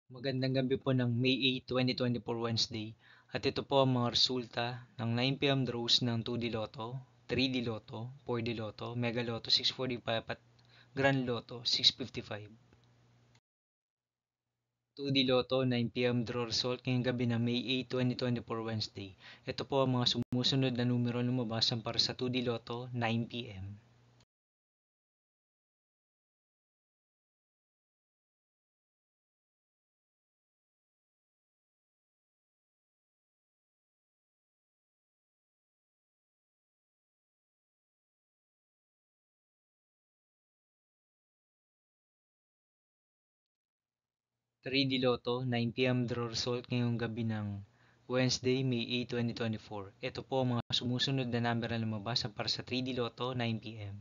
Magandang gabi po ng May 8, 2024 Wednesday. At ito po ang mga resulta ng 9 p.m. draws ng 2D Lotto, 3D Lotto, 4D Lotto, Mega Lotto 645 at Grand Lotto 655. 2D Lotto 9 p.m. draw result ngayong gabi ng May 8, 2024 Wednesday. Ito po ang mga sumusunod na numero lumabasan para sa 2D Lotto 9 p.m. 3D Lotto 9 p.m. draw result ngayong gabi ng Wednesday, May 8, 2024. Ito po ang mga sumusunod na number na lumabas para sa 3D Lotto 9 p.m.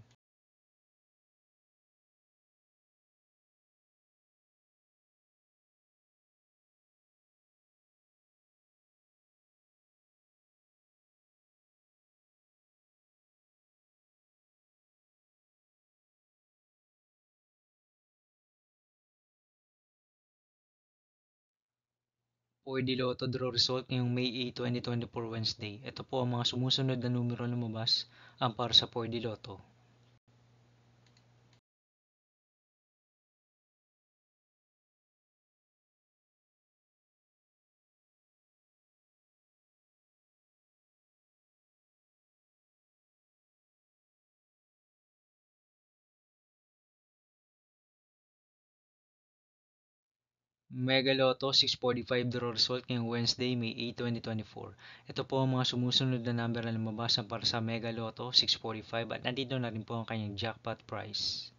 4D Lotto draw result ngayong May 8, 2024 Wednesday. Ito po ang mga sumusunod na numero lumabas ang para sa 4D Lotto. Mega Lotto 645 draw result ngayong Wednesday, May 8, 2024. Ito po ang mga sumusunod na number na lumabas para sa Mega Lotto 645 at nandito na rin po ang kanyang jackpot price.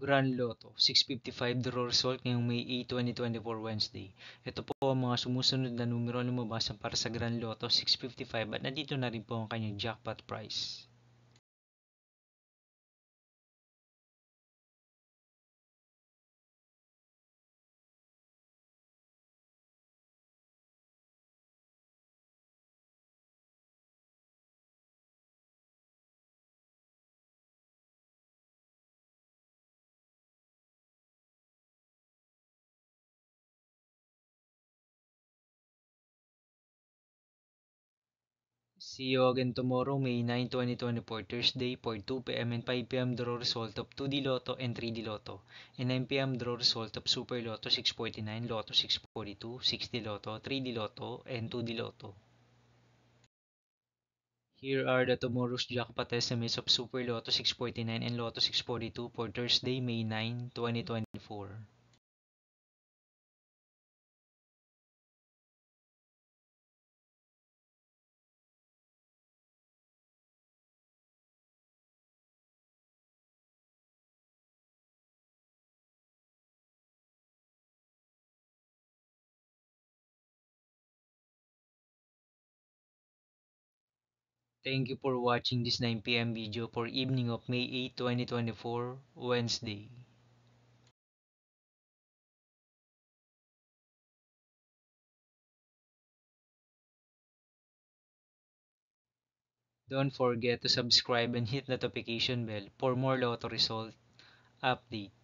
Grand Lotto 655 draw result ngayong May 8, 2024 Wednesday. Ito po ang mga sumusunod na numero lumabas para sa Grand Lotto 655 at nandito na rin po ang kanyang jackpot price. See you again tomorrow, May 9, 2024, Thursday for 2 p.m. and 5 p.m. draw result of 2D Lotto and 3D Lotto, and 9 p.m. draw result of Super Lotto 649, Lotto 642, 6D Lotto, 3D Lotto, and 2D Lotto. Here are the tomorrow's jackpot estimates of Super Lotto 649 and Lotto 642 for Thursday, May 9, 2024. Thank you for watching this 9 p.m. video for evening of May 8, 2024, Wednesday. Don't forget to subscribe and hit the notification bell for more lotto result updates.